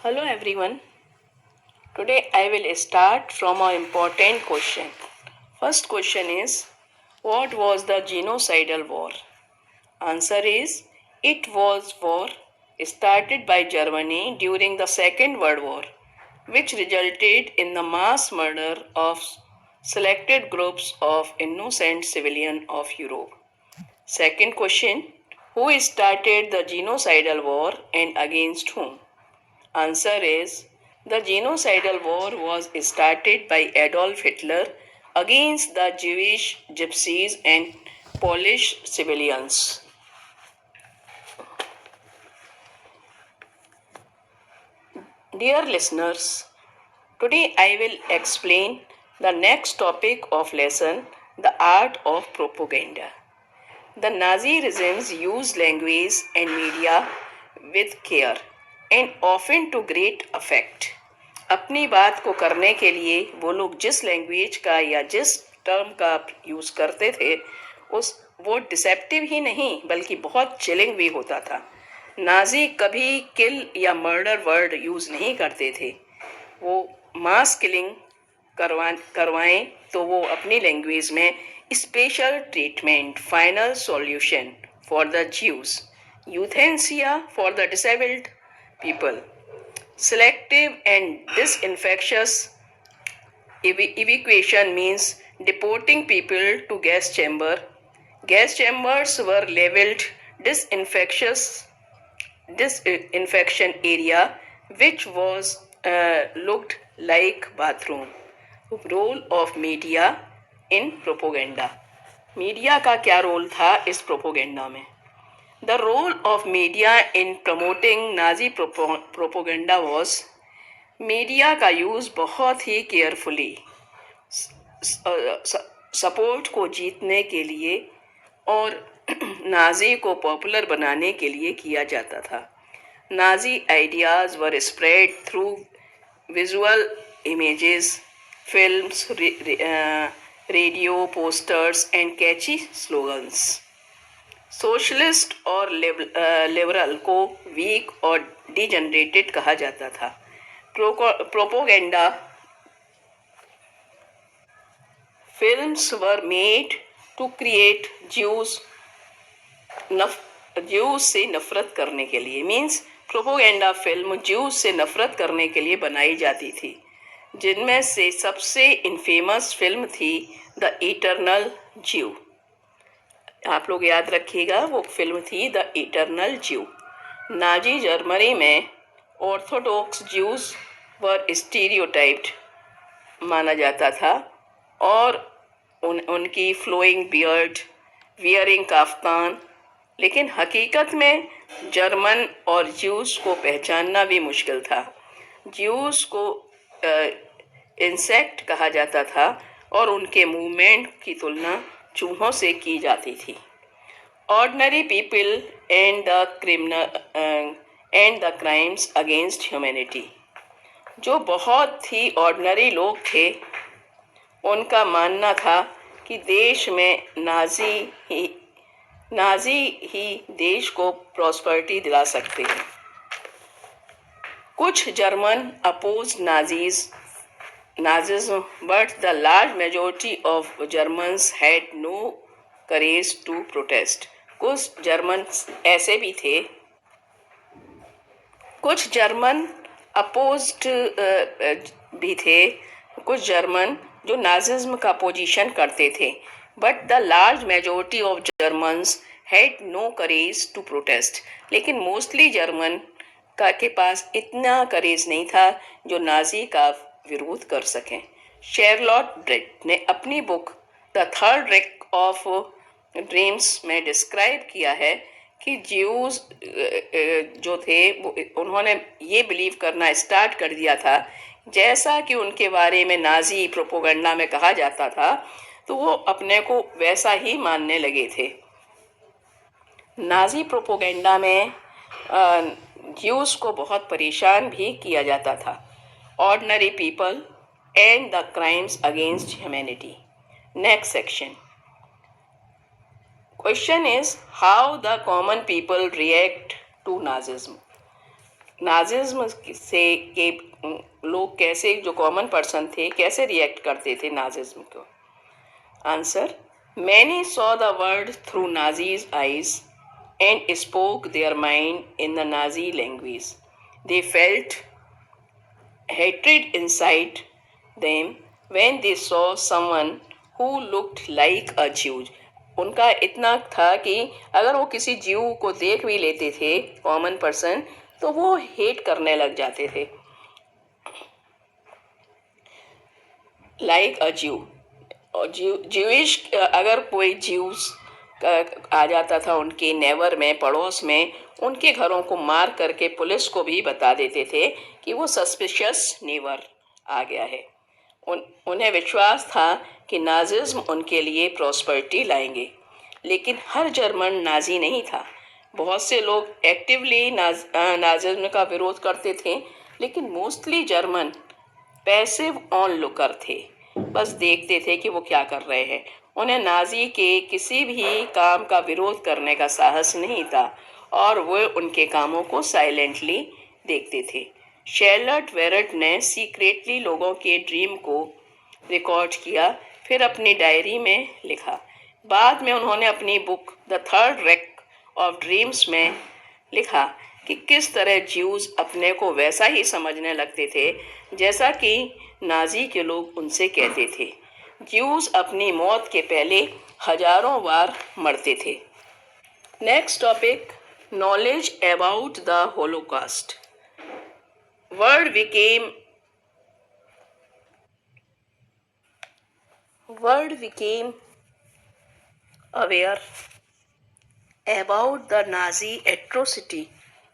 Hello everyone. Today I will start from an important question. First question is, what was the genocidal war? Answer is, it was war started by Germany during the Second World War, which resulted in the mass murder of selected groups of innocent civilians of Europe. Second question, who started the genocidal war and against whom? Answer is, the genocidal war was started by Adolf Hitler against the Jewish, Gypsies, and Polish civilians. Dear listeners, today I will explain the next topic of lesson, the art of propaganda. The Nazi regimes used language and media with care and often to great effect. अपनी बात को करने के लिए वो लोग जिस language का या जिस टर्म का यूज़ करते थे वो डिसेप्टिव ही नहीं बल्कि बहुत चिलिंग भी होता था। नाजी कभी किल या मर्डर वर्ड यूज़ नहीं करते थे। वो मास किलिंग करवाएं तो वो अपनी लैंग्वेज में special treatment, final solution for the Jews, euthanasia for the disabled people, selective and disinfectious evacuation means deporting people to gas chamber. Gas chambers were labeled disinfection area which was looked like bathroom. Role of media in propaganda. Media का क्या role था इस propaganda में? The role of media in promoting Nazi propaganda was, media का use बहुत ही carefully support को जीतने के लिए और नाजी को पॉपुलर बनाने के लिए किया जाता था. Nazi ideas were spread through visual images, films, radio, posters and catchy slogans. Socialist और लिबरल को वीक और डिजनरेटेड कहा जाता था. Propaganda films were made to create Jews से नफरत करने के लिए. मीन्स प्रोपोगेंडा फिल्म ज्यूज से नफरत करने के लिए बनाई जाती थी, जिनमें से सबसे इनफेमस फिल्म थी द इटर्नल ज्यू. आप लोग याद रखिएगा, वो फिल्म थी द इटर्नल ज्यू. नाजी जर्मनी में ऑर्थोडॉक्स ज्यूज वर स्टीरियोटाइप्ड माना जाता था और उनकी फ्लोइंग बियर्ड, वियरिंग काफ्तान. लेकिन हकीकत में जर्मन और ज्यूज को पहचानना भी मुश्किल था. ज्यूज को इंसेक्ट कहा जाता था और उनके मूवमेंट की तुलना चूहों से की जाती थी. Ordinary people and the crimes against humanity. जो बहुत ही ऑर्डिनरी लोग थे, उनका मानना था कि देश में नाजी ही देश को प्रॉस्पेरिटी दिला सकते हैं. कुछ German oppose Nazism, but the large majority of Germans had no courage to protest. कुछ जर्मन ऐसे भी थे, कुछ जर्मन अपोज्ड भी थे, कुछ जर्मन जो नाजिज्म का पोजीशन करते थे. But the large majority of Germans had no courage to protest. लेकिन मोस्टली जर्मन के पास इतना करेज नहीं था जो नाजी का विरोध कर सकें. शेरलॉट ब्रेट ने अपनी book the third Reich of dreams में डिस्क्राइब किया है कि ज्यूज जो थे उन्होंने ये बिलीव करना स्टार्ट कर दिया था, जैसा कि उनके बारे में नाजी प्रोपोगंडा में कहा जाता था, तो वो अपने को वैसा ही मानने लगे थे. नाजी प्रोपोगंडा में ज्यूज को बहुत परेशान भी किया जाता था. Ordinary people and the crimes against humanity. Next section. Question is, how the common people react to Nazism. Nazism से के लोग कैसे, जो कॉमन पर्सन थे, कैसे रिएक्ट करते थे नाजिज्म को? Answer: many saw the world through Nazis eyes and spoke their mind in the Nazi language. They felt hatred inside them when they saw someone who looked like a Jew. उनका इतना था कि अगर वो किसी जीव को देख भी लेते थे, कॉमन पर्सन, तो वो हेट करने लग जाते थे. लाइक अ ज्यू. और ज्यूइश, अगर कोई ज्यूस आ जाता था उनके नेवर में, पड़ोस में, उनके घरों को मार करके पुलिस को भी बता देते थे कि वो सस्पिशियस नेवर आ गया है. उन्हें विश्वास था कि नाजिज्म उनके लिए प्रॉस्पेरिटी लाएंगे. लेकिन हर जर्मन नाजी नहीं था. बहुत से लोग एक्टिवली नाजिज्म का विरोध करते थे, लेकिन mostly German passive on looker थे. बस देखते थे कि वो क्या कर रहे हैं. उन्हें नाजी के किसी भी काम का विरोध करने का साहस नहीं था और वो उनके कामों को साइलेंटली देखते थे. शर्लट वेरट ने सीक्रेटली लोगों के ड्रीम को रिकॉर्ड किया, फिर अपनी डायरी में लिखा. बाद में उन्होंने अपनी book the third Reich of dreams में लिखा कि किस तरह ज्यूज अपने को वैसा ही समझने लगते थे जैसा कि नाजी के लोग उनसे कहते थे. ज्यूज अपनी मौत के पहले हजारों बार मरते थे. Next topic: knowledge about the Holocaust. Word became aware about the Nazi atrocity,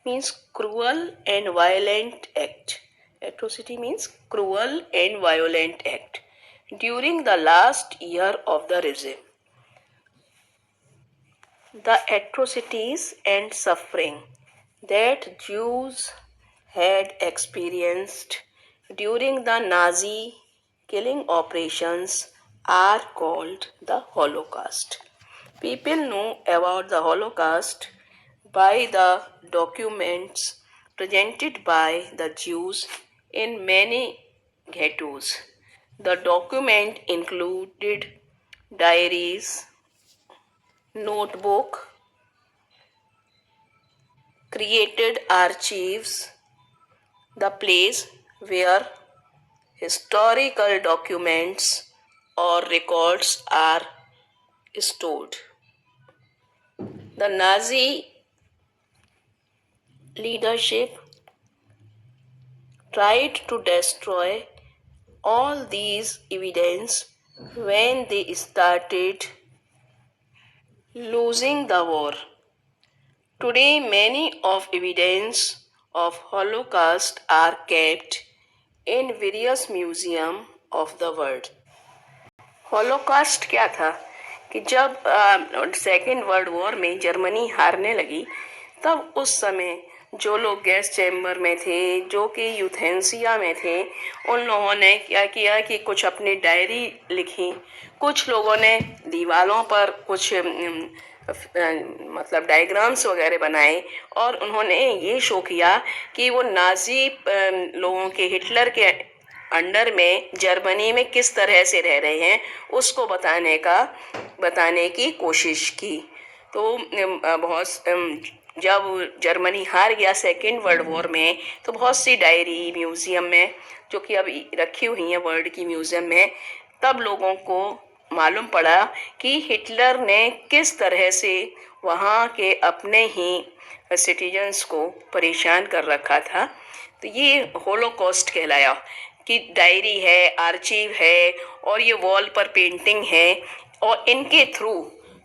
means cruel and violent act. Atrocity means cruel and violent act during the last year of the regime. The atrocities and suffering that Jews had experienced during the Nazi killing operations are called the Holocaust. People know about the Holocaust by the documents presented by the Jews in many ghettos. The document included diaries, notebook, created archives, the place where historical documents or records are stored. The Nazi leadership tried to destroy all these evidence when they started losing the war. Today, many of evidence of Holocaust are kept in various museums of the world. Holocaust क्या था कि जब second world war में Germany हारने लगी, तब उस समय जो लोग गैस चैम्बर में थे, जो कि यूथेंसिया में थे, उन लोगों ने क्या किया कि कुछ अपनी डायरी लिखी. कुछ लोगों ने दीवारों पर कुछ मतलब डायग्राम्स वगैरह बनाए और उन्होंने ये शो किया कि वो नाजी लोगों के, हिटलर के अंडर में जर्मनी में किस तरह से रह रहे हैं, उसको बताने की कोशिश की. तो जब जर्मनी हार गया सेकेंड वर्ल्ड वॉर में, तो बहुत सी डायरी म्यूज़ियम में, जो कि अब रखी हुई हैं वर्ल्ड की म्यूज़ियम में, तब लोगों को मालूम पड़ा कि हिटलर ने किस तरह से वहाँ के अपने ही सिटीजन्स को परेशान कर रखा था. तो ये होलोकॉस्ट कहलाया कि डायरी है, आर्चीव है और ये वॉल पर पेंटिंग है. और इनके थ्रू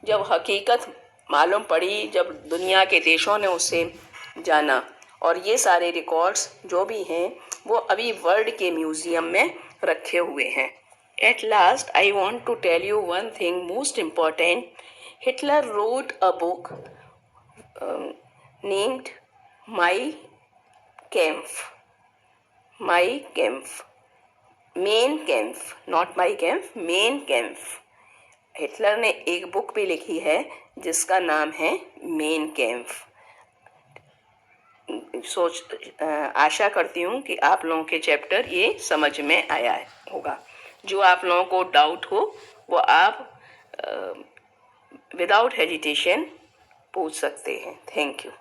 जब हकीकत मालूम पड़ी, जब दुनिया के देशों ने उसे जाना, और ये सारे रिकॉर्ड्स जो भी हैं वो अभी वर्ल्ड के म्यूज़ियम में रखे हुए हैं. At last, I want to tell you one thing most important. Hitler wrote a book named My Kampf. My Kampf. Mein Kampf. Not My Kampf, Mein Kampf. Hitler ने एक बुक भी लिखी है जिसका नाम है मेन कैम्फ. आशा करती हूँ कि आप लोगों के चैप्टर ये समझ में आया होगा। जो आप लोगों को डाउट हो वो आप विदाउट हेजिटेशन पूछ सकते हैं। Thank you.